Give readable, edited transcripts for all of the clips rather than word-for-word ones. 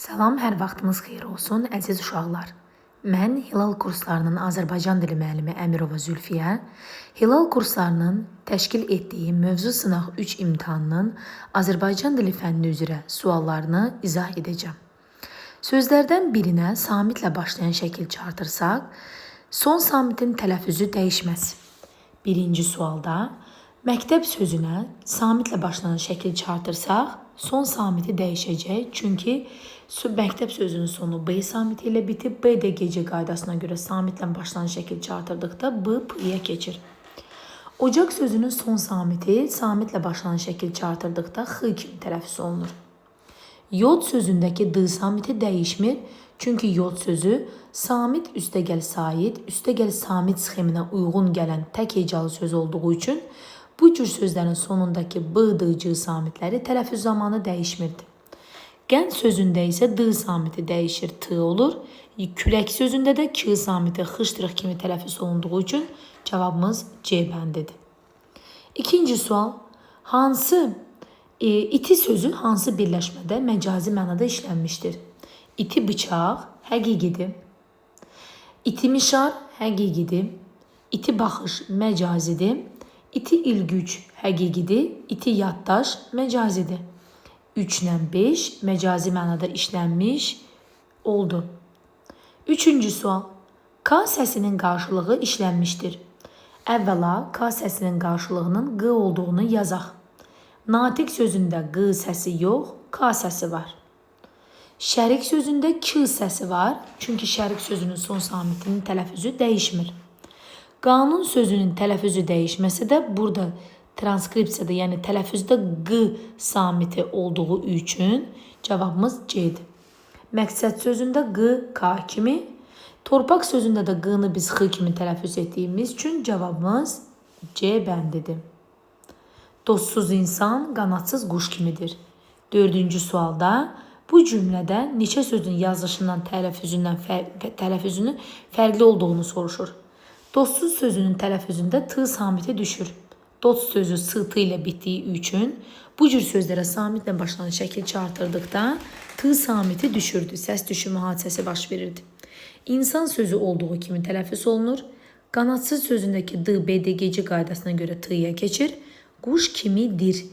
Salam, hər vaxtınız xeyir olsun, əziz uşaqlar. Mən Hilal kurslarının Azərbaycan dili müəllimi Əmirova Zülfiyə, Hilal kurslarının təşkil etdiyi mövzu sınaq 3 imtahanının Azərbaycan dili fənni üzrə suallarını izah edəcəm. Sözlərdən birinə samitlə başlayan şəkil çağırtırsaq, son samitin tələffüzü dəyişməz. Birinci sualda məktəb sözünə samitlə başlayan şəkil çağırtırsaq, son samiti dəyişəcək. Çünki məktəb sözünün sonu B samiti ilə bitib. B də gecə qaydasına görə samitlə başlayan şəkil çağırtırdıqda B P-yə keçir. Ocaq sözünün son samiti samitlə başlayan şəkil çağırtırdıqda X kimi tələffüz olunur. Yod sözündəki D samiti dəyişmir. Çünki yod sözü samit üstəgəl sait, üstəgəl samit sxeminə uyğun gələn tək hecalı söz olduğu üçün bu cür sözlərin sonundakı B, D, C samitləri tələffüz zamanı dəyişmirdi. Qənd sözündə isə D samiti dəyişir, T olur. Külək sözündə də K samiti xışdırıq kimi tələffüz olunduğu üçün cavabımız C bəndidir. İkinci sual. İti sözü hansı birləşmədə məcazi mənada işlənmişdir? İti bıçaq həqiqidir. İti mişar həqiqidir. İti baxış məcazidir. İti ilgüc həqiqidir. İti yaddaş məcazidir. 3 ilə 5 məcazi mənada işlənmiş oldu. Üçüncü sual. K səsinin qarşılığı işlənmişdir. Əvvəla K səsinin qarşılığının Q olduğunu yazaq. Natiq sözündə Q səsi yox, K səsi var. Şərik sözündə K səsi var. Çünki şərik sözünün son samitinin tələffüzü dəyişmir. Qanun sözünün tələffüzü dəyişməsə də burada transkripsiyada, yəni tələffüzdə Q samiti olduğu üçün cavabımız C-dir. Məqsəd sözündə Q K kimi, torpaq sözündə də Q-nı biz X kimi tələffüz etdiyimiz üçün cavabımız C bəndidir. Dostsuz insan qanadsız quş kimidir. Dördüncü sualda bu cümlədə neçə sözün yazılışından tələffüzünün fərqli olduğunu soruşur. Dostsuz sözünün tələffüzündə T samiti düşür. Dost sözü S-T ilə bitdiyi üçün bu cür sözlərə samitlə başlanan şəkil çağırtırdıqda T samiti düşürdü. Səs düşümü hadisəsi baş verirdi. İnsan sözü olduğu kimi tələffüz olunur. Qanadsız sözündəki D, B, D, gecə qaydasına görə T-yə keçir. Quş kimidir.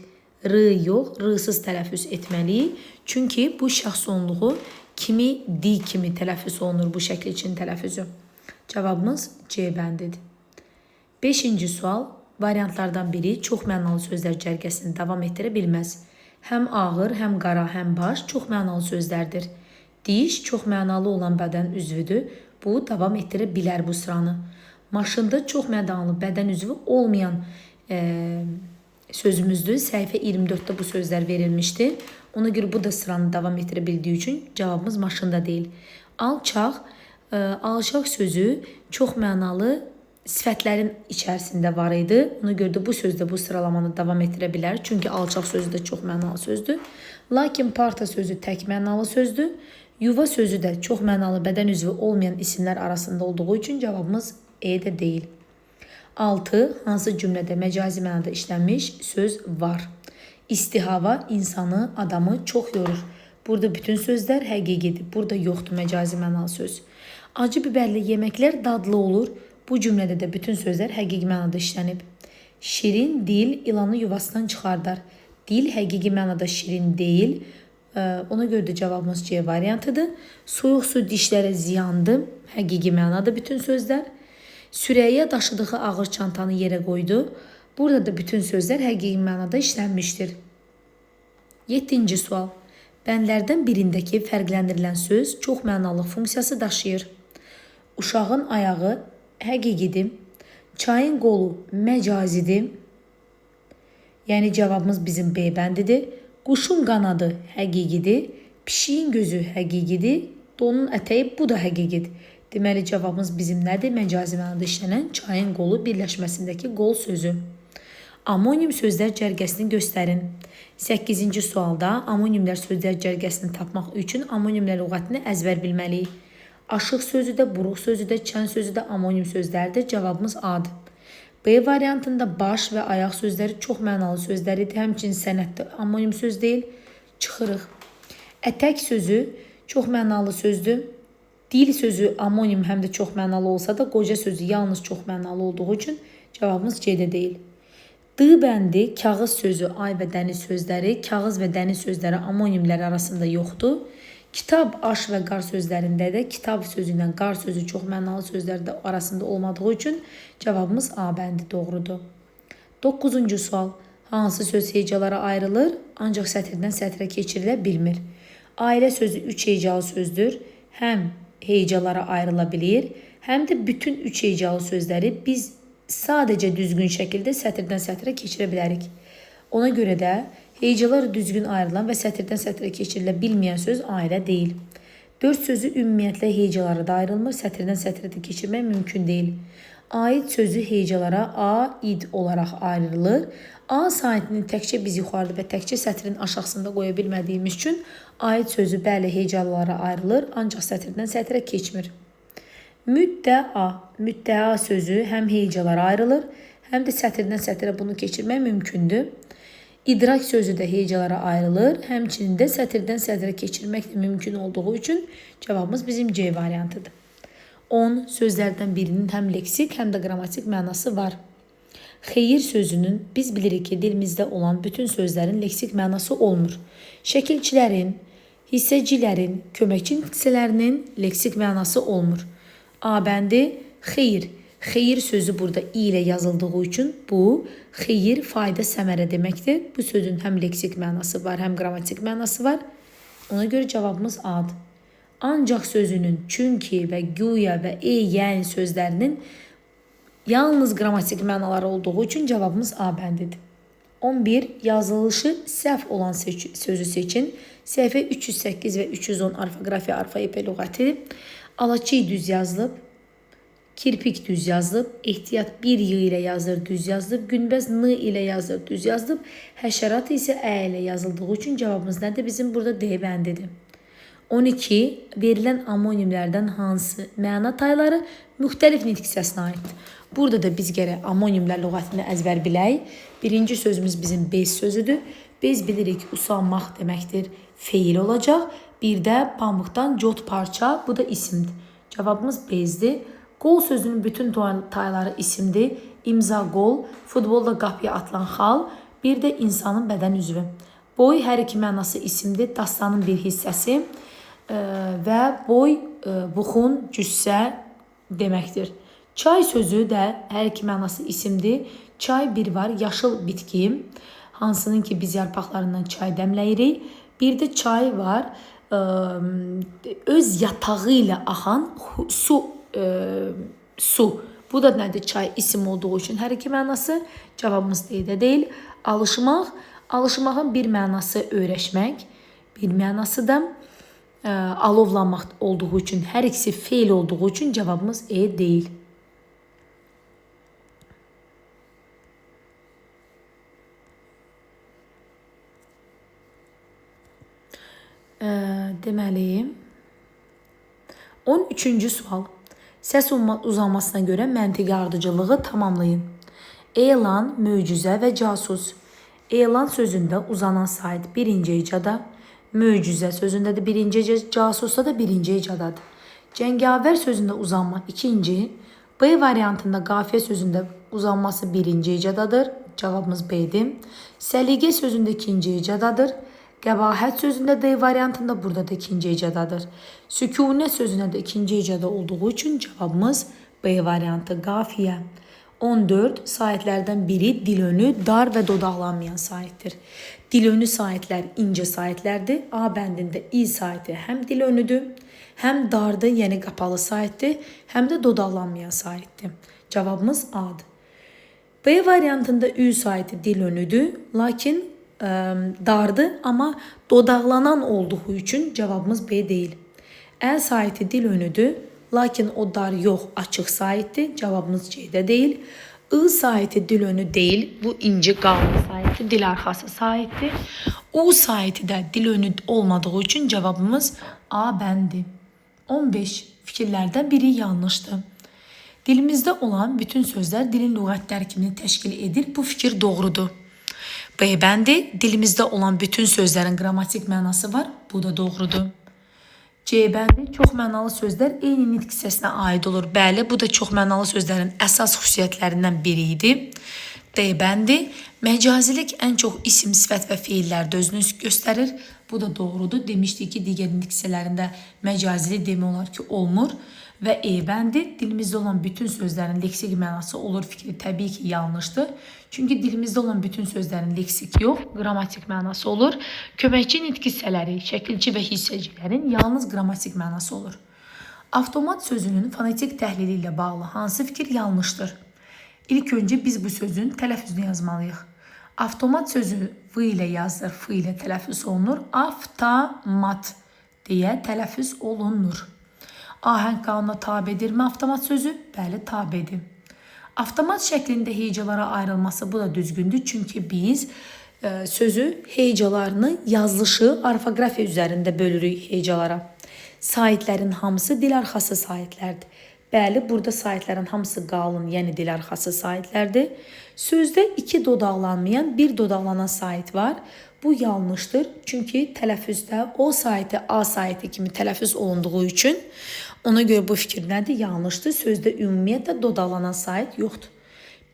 R yox, R-sız tələffüz etməliyik. Çünki bu şəxs sonluğu kimi, D kimi tələffüz olunur bu şəkil üçün tələffüzü. Cavabımız C bəndidir. 5-ci sual. Variantlardan biri çox mənalı sözlər cərgəsini davam etdirə bilməz. Həm ağır, həm qara, həm baş çox mənalı sözlərdir. Diş çox mənalı olan bədən üzvüdür. Bu davam etdirə bilər bu sıranı. Maşında çox mənalı bədən üzvü olmayan sözümüzdür. Səhifə 24-də bu sözlər verilmişdir. Ona görə bu da sıranı davam etdirə bildiyi üçün cavabımız maşında deyil. Alçaq, alçaq sözü çox mənalı sifətlərin içərisində var idi. Ona görə də bu sözdə bu sıralamanı davam etdirə bilər. Çünki alçaq sözü də çox mənalı sözdür. Lakin parta sözü tək mənalı sözdür. Yuva sözü də çox mənalı bədən üzvü olmayan isimlər arasında olduğu üçün cavabımız E-də deyil. 6. Hansı cümlədə məcazi mənada işlənmiş söz var? İstihava insanı, adamı çox yorur. Burada bütün sözlər həqiqidir. Burada yoxdur məcazi mənalı söz. Acı biberli yeməklər dadlı olur. Bu cümlədə də bütün sözlər həqiqi mənada işlənib. Şirin dil ilanı yuvasından çıxardar. Dil həqiqi mənada şirin deyil. Ona görə də cavabımız C variantıdır. Soyuq su dişlərə ziyandır. Həqiqi mənada bütün sözlər. Sürəyyə daşıdığı ağır çantanı yerə qoydu. Burada da bütün sözlər həqiqi mənada işlənmişdir. 7-ci sual. Bəndlərdən birindəki fərqləndirilən söz çox mənalı funksiyası daşıyır. Uşağın ayağı həqiqidir. Çayın qolu məcazidir. Yəni cavabımız bizim B bəndidir. Quşun qanadı həqiqidir. Pişiyin gözü həqiqidir. Donun ətəyi bu da həqiqidir. Deməli cavabımız bizim nədir? Məcazi mənada işlənən çayın qolu birləşməsindəki qol sözü. Amonim sözlər cərgəsini göstərin. 8-ci sualda amonimlər sözlər cərgəsini tapmaq üçün amonimlər lüğətini əzbər bilməliyik. Aşıq sözü də, buruq sözü də, çən sözü də amonim sözlərdir. Cavabımız A-dır. B variantında baş və ayaq sözləri çox mənalı sözlər idi. Həmçinin sənətdə amonim söz deyil. Çıxırıq. Ətək sözü Çox mənalı sözdür. Dil sözü amonim həm də çox mənalı olsa da, qoca sözü yalnız çox mənalı olduğu üçün cavabımız C-də deyil. D bəndi, kağız sözü, ay və dəniz sözləri, kağız və dəniz sözləri amonimlər arasında yoxdur. Kitab, aş və qar sözlərində də kitab sözü ilə qar sözü çox mənalı sözlərdə arasında olmadığı üçün cavabımız A bəndi doğrudur. 9-cu sual. Hansı söz hecalara ayrılır, ancaq sətirdən sətrə keçirilə bilmir? Ailə sözü 3 hecalı sözdür. Həm hecalara ayrıla bilir, həm də bütün 3 hecalı sözləri biz sadəcə düzgün şəkildə sətirdən sətrə keçirə bilərik. Ona görə də hecalar düzgün ayrılan və sətirdən sətrə keçirilə bilməyən söz ailə deyil. 4 sözü ümumiyyətlə hecalara da ayrılmır, sətirdən sətrə də keçirmək mümkün deyil. Aid sözü hecalara aid olaraq ayrılır. A saitini təkcə biz yuxarıda və təkcə sətrin aşağısında qoya bilmədiyimiz üçün aid sözü bəli hecalara ayrılır, ancaq sətirdən sətrə keçmir. Müddəa. Müddəa sözü həm hecalara ayrılır, həm də sətirdən sətrə bunu keçirmək mümkündür. İdrak sözü də hecalara ayrılır, həmçinin də sətirdən sətrə keçirmək də mümkün olduğu üçün cavabımız bizim C variantıdır. 10. Sözlərdən birinin həm leksik, həm də qrammatik mənası var. Xeyir sözünün biz bilirik ki, dilimizdə olan bütün sözlərin leksik mənası olmur. Şəkilçilərin, hissəcilərin, köməkçi hissələrinin leksik mənası olmur. A bəndi xeyir. Xeyir sözü burada i ilə yazıldığı üçün bu xeyir fayda səmərə deməkdir. Bu sözün həm leksik mənası var, həm qrammatik mənası var. Ona görə cavabımız A'dır. Ancaq sözünün çünki və güya və yəni sözlərinin yalnız qrammatik mənaları olduğu üçün cavabımız A bəndidir. 11. Yazılışı səhv olan sözü seçin. Səhifə 308 və 310 orfoqrafiya, alfa-epə lüğəti. Alaçı düz yazılıb. Kirpik düz yazılıb. Ehtiyat bir y ilə yazılır, düz yazılıb. Günbəz n ilə yazılır, düz yazılıb. Həşərat isə ə ilə yazıldığı üçün cavabımız nədir? Bizim burada D bəndidir. 12. Verilən amonimlərdən hansı məna tayları müxtəlif nitq səsinə aiddir? Burada da biz gərək amonimlər lüğətini əzbər bilək. Birinci sözümüz bizim bez sözüdür. Bez bilirik usanmaq deməkdir. Feil olacaq. Bir də pamıqdan cot parça, bu da isimdir. Cavabımız bezdir. Qol sözünün bütün tayları isimdir. İmza qol, futbolda qapıya atılan xal, bir də insanın bədən üzvü. Boy hər iki mənası isimdir. Dastanın bir hissəsi və boy, buxun, cüssə deməkdir. Çay sözü də hər iki mənası isimdir. Çay bir var, yaşıl bitki, hansının ki biz yarpaqlarından çay dəmləyirik. Bir də çay var, öz yatağı ilə axan su. Bu da nədir? Çay isim olduğu üçün hər iki mənası. Cavabımız D-də deyil. Alışmaq, alışmağın bir mənası öyrəşmək, bir mənası da alovlanmaq olduğu üçün, hər ikisi feil olduğu üçün cavabımız E deyil. Deməli, 13-cü sual. Səs uzanmasına görə məntiqi ardıcılığı tamamlayın. Elan, möcüzə və casus. Elan sözündə uzanan sait birinci hecada, möcüzə sözündə də birinci hecada, casusda da birinci hecadadır. Cəngavər sözündə uzanma ikinci, B variantında qafiyə sözündə uzanması birinci hecadadır. Cavabımız B-dir. Səliqə sözündə ikinci hecadadır. Qəbahət sözündə D variantında burada da ikinci hecadadır. Sükunət sözündə də ikinci hecada olduğu üçün cavabımız B variantı qafiyə. 14. Saitlərdən biri dilönü dar və dodaqlanmayan saitdir. Dilönü saitlər incə saitlərdir. A bəndində i saiti həm dilönüdür, həm dardır, yəni qapalı saitdir, həm də dodaqlanmayan saitdir. Cavabımız A'dır. B variantında ü saiti dilönüdür, lakin dardı, amma dodaqlanan olduğu üçün cavabımız B deyil. Əl saiti dil önüdür, lakin o dar yox, açıq saitdir. Cavabımız C-də deyil. I saiti dil önü deyil, bu inci qalın saitdir, dil arxası saitdir. U saiti də dil önü olmadığı üçün cavabımız A bəndi. 15. Fikirlərdən biri yanlışdır. Dilimizdə olan bütün sözlər dilin lüğət tərkibini təşkil edir. Bu fikir doğrudur. B bəndi, dilimizdə olan bütün sözlərin qrammatik mənası var. Bu da doğrudur. C bəndi çox mənalı sözlər eyni nitq hissəsinə aid olur. Bəli, bu da çox mənalı sözlərin əsas xüsusiyyətlərindən biri idi. D bəndi məcazilik ən çox isim, sifət və feillərdə özünü göstərir. Bu da doğrudur. Demişdik ki, digər nitq hissələrində məcazili demək olar ki, olmur. Və E bəndi dilimizdə olan bütün sözlərin leksik mənası olur fikri təbii ki, yanlışdır. Çünki dilimizdə olan bütün sözlərin leksik yox, qrammatik mənası olur. Köməkçi nitq hissələri, şəkilçi və hissəcilərin yalnız qrammatik mənası olur. Avtomat sözünün fonetik təhlili ilə bağlı hansı fikir yanlışdır? İlk öncə biz bu sözün tələffüzünü yazmalıyıq. Avtomat sözü V ilə yazılır, F ilə tələffüz olunur. Avtomat deyə tələffüz olunur. Ahəng qanuna tabedirmi avtomat sözü? Bəli, tabedir. Avtomat şəklində hecalara ayrılması bu da düzgündür. Çünki biz sözü hecalarını yazılışı orfoqrafiya üzərində bölürük hecalara. Saitlərin hamısı dil arxası saitlərdir. Bəli, burada saitlərin hamısı qalın, yəni dil arxası saitlərdir. Sözdə iki dodaqlanmayan, bir dodaqlanan sait var. Bu yanlışdır. Çünki tələffüzdə o saiti A saiti kimi tələffüz olunduğu üçün ona görə bu fikir nədir? Yanlışdır. Sözdə ümumiyyətlə dodaqlanan sait yoxdur.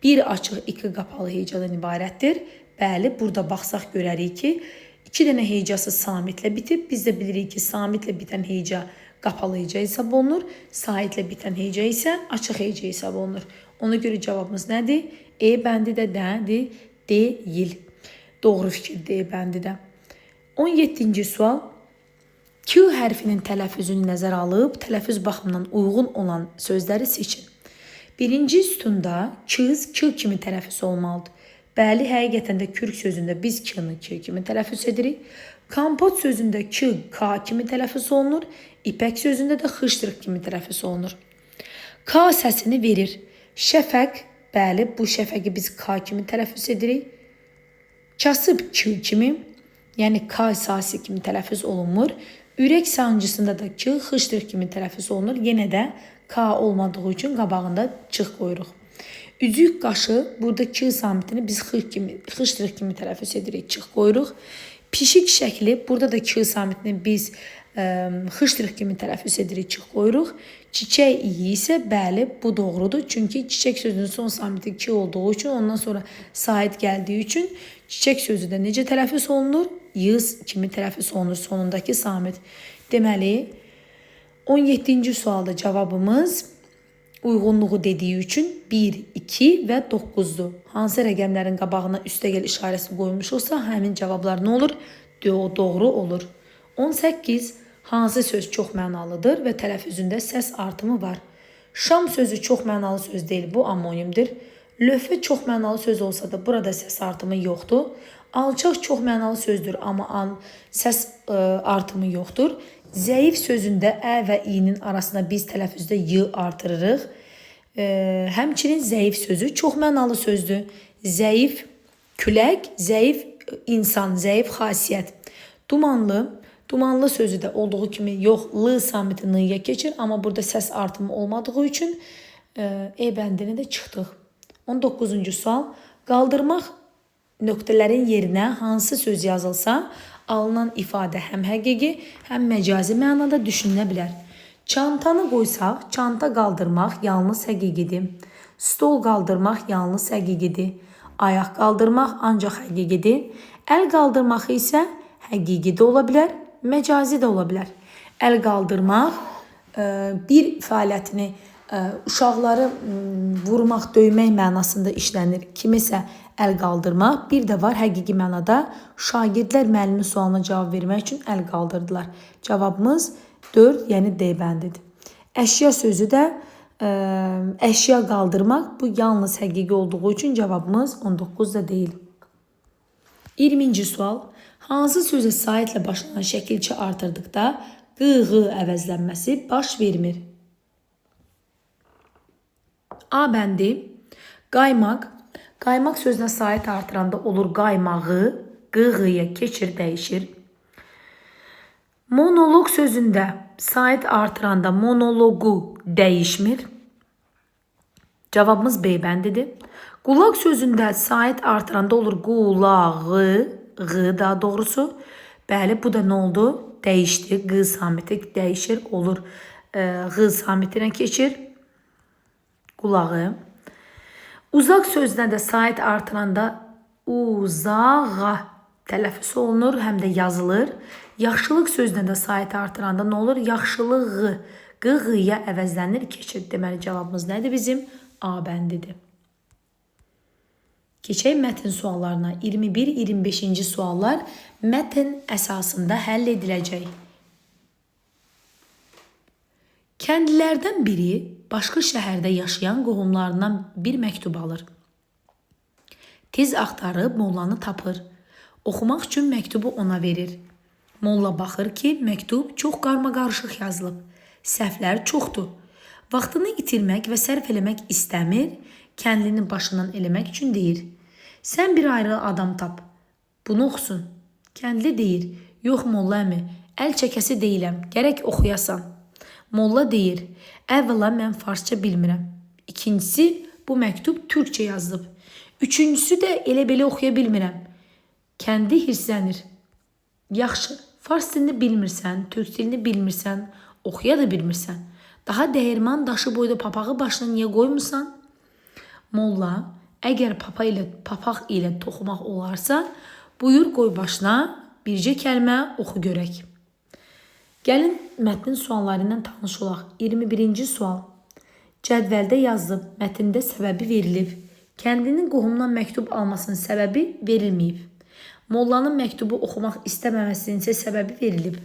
Bir açıq, iki qapalı hecadan ibarətdir. Bəli, burada baxsaq görərik ki, iki dənə hecası samitlə bitib. Biz də bilirik ki, samitlə bitən heca qapalı heca hesab olunur. Saitlə bitən heca isə açıq heca hesab olunur. Ona görə cavabımız nədir? E bəndi də nədir? Deyil. Doğru fikirdir E bəndi də. 17-ci sual. Q hərfinin tələffüzünü nəzərə alıb, tələffüz baxımından uyğun olan sözləri seçin. Birinci sütunda Q kimi tələffüz olmalıdır. Bəli, həqiqətən də kürk sözündə biz K-nı K kimi tələffüz edirik. Kompot sözündə K kimi tələffüz olunur. İpək sözündə də xıştırıq kimi tələffüz olunur. K səsini verir. Şəfəq, bəli, bu şəfəqi biz K kimi tələffüz edirik. Kasıb Q kimi, yəni K sasi kimi tələffüz olunmur. Ürək sancısında da K xıştırıq kimi tələffüz olunur. Yenə də K olmadığı üçün qabağında çıx qoyuruq. Üzük qaşı, burada K samitini biz xıştırıq kimi tələffüz edirik, çıx qoyuruq. Pişik şəkli, burada da K samitini biz xıştırıq kimi tələffüz edirik, çıx qoyuruq. Çiçək iyi isə, bəli, bu doğrudur. Çünki çiçək sözünün son samiti K olduğu üçün, ondan sonra sait gəldiyi üçün çiçək sözü də necə tələffüz olunur? Yığız kimi tələffüz olunur sonundakı samit. Deməli, 17-ci sualda cavabımız uyğunluğu dediyi üçün 1, 2 və 9-dur. Hansı rəqəmlərin qabağına üstəgəl işarəsi qoymuşuqsa, həmin cavablar nə olur? Doğru olur. 18. Hansı söz çox mənalıdır və tələffüzündə səs artımı var? Şam sözü çox mənalı söz deyil, bu amonimdir. Lövhə çox mənalı söz olsa da burada səs artımı yoxdur. Alçaq çox mənalı sözdür, amma səs artımı yoxdur. Zəif sözündə ə və i-nin arasında biz tələffüzdə y artırırıq. Həmçinin zəif sözü çox mənalı sözdür. Zəif külək, zəif insan, zəif xasiyyət. Dumanlı sözü də olduğu kimi yox, l samiti n-yə keçir, amma burada səs artımı olmadığı üçün E bəndini də çıxdıq. 19-cu sual. Qaldırmaq nöqtələrin yerinə hansı söz yazılsa, alınan ifadə həm həqiqi, həm məcazi mənada düşünülə bilər. Çantanı qoysaq, çanta qaldırmaq yalnız həqiqidir. Stol qaldırmaq yalnız həqiqidir. Ayaq qaldırmaq ancaq həqiqidir. Əl qaldırmaq isə həqiqi də ola bilər, məcazi də ola bilər. Əl qaldırmaq bir fəaliyyətini uşaqları vurmaq, döymək mənasında işlənir. Kimisə əl qaldırmaq, bir də var həqiqi mənada şagirdlər müəllimin sualına cavab vermək üçün əl qaldırdılar. Cavabımız 4, yəni D bəndidir. Əşya sözü də əşya qaldırmaq, bu yalnız həqiqi olduğu üçün cavabımız 19 da deyil. 20-ci sual. Hansı sözə saitlə başlanan şəkilçi artırdıqda q-ğı əvəzlənməsi baş vermir? A bəndi qaymaq. Qaymaq sözünə sait artıranda olur qaymağı, q-ğıya keçir, dəyişir. Monoloq sözündə sait artıranda monoloqu dəyişmir. Cavabımız B bəndidir. Qulaq sözündə sait artıranda olur qulağı, ğı daha doğrusu. Bəli, bu da nə oldu? dəyişdi. Q samiti dəyişir, olur. Q samitinə keçir. Qulağı. Uzaq sözünə də sait artıranda uzağa tələffüz olunur, həm də yazılır. Yaxşılıq sözünə də sait artıranda nə olur? Yaxşılığı. Q-ğıya əvəzlənir, keçir. Deməli, cavabımız nədir bizim? A bəndidir. Keçək mətn suallarına. 21-25-ci suallar mətn əsasında həll ediləcək. Kəndlilərdən biri başqa şəhərdə yaşayan qohumlarından bir məktub alır. Tez axtarıb mollanı tapır. Oxumaq üçün məktubu ona verir. Molla baxır ki, məktub çox qarmaqarışıq yazılıb. Səhvlər çoxdur. Vaxtını itirmək və sərf eləmək istəmir, kəndlini başından eləmək üçün deyir. Sən bir ayrı adam tap, bunu oxusun. Kəndli deyir, yox molla əmi, əl çəkəsi deyiləm, gərək oxuyasan. Molla deyir, əvvəla mən farsça bilmirəm. İkincisi, bu məktub türkçə yazılıb. Üçüncüsü də elə-belə oxuya bilmirəm. Kəndi hirslənir. Yaxşı, fars dilini bilmirsən, türk dilini bilmirsən, oxuya da bilmirsən. Daha dəyirman daşı boyda papağı başına niyə qoymursan? Molla, əgər papaq ilə toxumaq olarsa, buyur qoy başına bircə kəlmə oxu görək. Gəlin mətnin sualları ilə tanış olaq. 21-ci sual. Cədvəldə yazılıb, mətndə səbəbi verilib. Kəndinin qohumdan məktub almasının səbəbi verilməyib. Mollanın məktubu oxumaq istəməməsinin isə səbəbi verilib.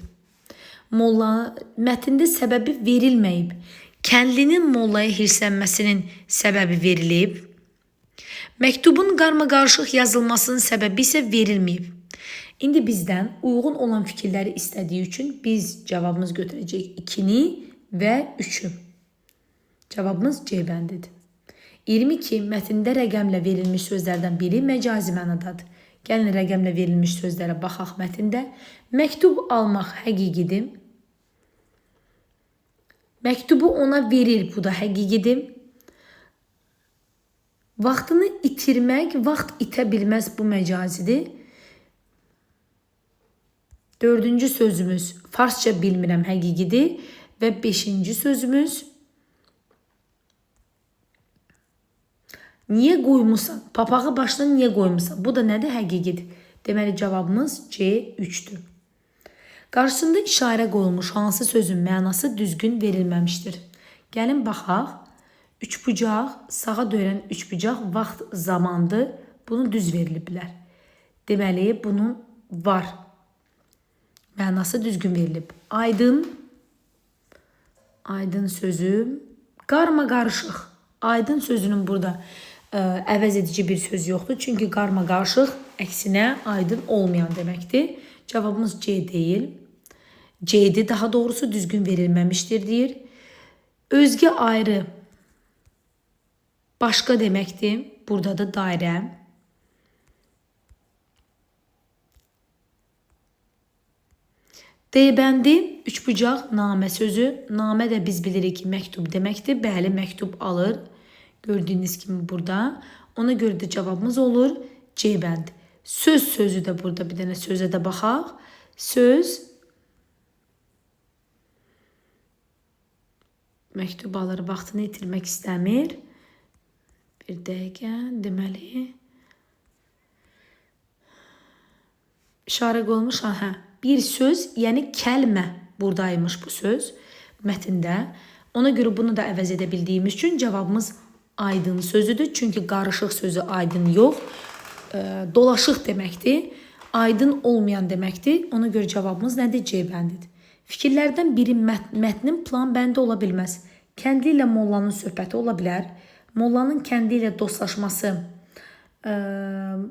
Mətndə səbəbi verilməyib. Kəndlinin mollaya hirslənməsinin səbəbi verilib. Məktubun qarmaqarışıq yazılmasının səbəbi isə verilməyib. İndi bizdən uyğun olan fikirləri istədiyi üçün biz cavabımız götürəcək 2-ni və 3-ü. Cavabımız C bəndidir. 22. Mətndə rəqəmlə verilmiş sözlərdən biri məcazi mənadadır. Gəlin rəqəmlə verilmiş sözlərə baxaq mətndə. Məktub almaq həqiqidir. Məktubu ona verir, bu da həqiqidir. Vaxtını itirmək, vaxt itə bilməz, bu məcazidir. 4-cü sözümüz farsça bilmirəm, həqiqidir. Və 5-ci sözümüz niyə qoymusan? Papağı başına niyə qoymusan? Bu da nədir? Həqiqidir. Deməli, cavabımız C3-dür. Qarşısında işarə qoyulmuş hansı sözün mənası düzgün verilməmişdir? Gəlin baxaq. Üçbucaq, sağa dönən üçbucaq vaxt zamandır. Bunu düz veriliblər. Deməli, bunun var. Mənası düzgün verilib. Aydın. Aydın sözü. Qarmaqarışıq. Aydın sözünün burada əvəz edici bir söz yoxdur. Çünki qarmaqarışıq əksinə aydın olmayan deməkdir. Cavabımız C deyil. C'dir, daha doğrusu düzgün verilməmişdir deyir. Özgə ayrı başqa deməkdir. Burada da dairə. D bəndi, üçbucaq, namə sözü. Namə də biz bilirik ki, məktub deməkdir. Bəli, məktub alır. Gördüyünüz kimi burada. Ona görə də cavabımız olur C bəndi. Söz sözü də burada, bir dənə sözə də baxaq. Söz məktub alır, vaxtını itirmək istəmir. Bir dəqiqə, deməli. İşarə qoyulmuş, bir söz, yəni kəlmə buradaymış bu söz mətndə. Ona görə bunu da əvəz edə bildiyimiz üçün cavabımız aydın sözüdür. Çünki qarışıq sözü aydın yox, dolaşıq deməkdir. Aydın olmayan deməkdir. Ona görə cavabımız nədir? C bəndidir. Fikirlərdən biri mətnin plan bəndi ola bilməz. Kəndli ilə mollanın söhbəti ola bilər. Mollanın kəndli ilə dostlaşması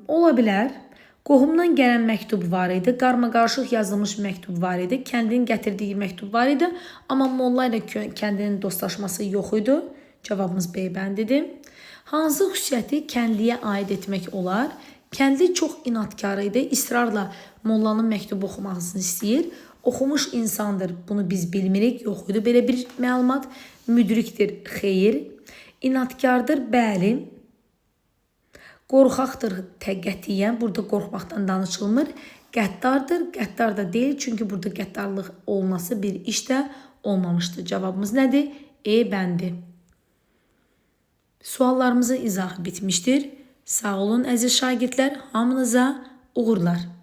ola bilər. Qohumdan gələn məktub var idi. Qarmaqarışıq yazılmış məktub var idi. Kəndlinin gətirdiyi məktub var idi. Amma molla ilə kəndlinin dostlaşması yox idi. Cavabımız B bəndidir. Hansı xüsusiyyəti kəndliyə aid etmək olar? Kəndli çox inadkar idi. İsrarla mollanın məktubu oxumağını istəyir. Oxumuş insandır. Bunu biz bilmirik. Yox idi belə bir məlumat. Müdrikdir. Xeyr. İnadkardır. Bəli. Qorxaqdır. Qətiyyən. Burada qorxmaqdan danışılmır. Qəddardır. Qəddar da deyil, çünki burada qəddarlıq olması bir iş də olmamışdır. Cavabımız nədir? E bəndi. Suallarımızın izahı bitmişdir. Sağ olun əziz şagirdlər, hamınıza uğurlar.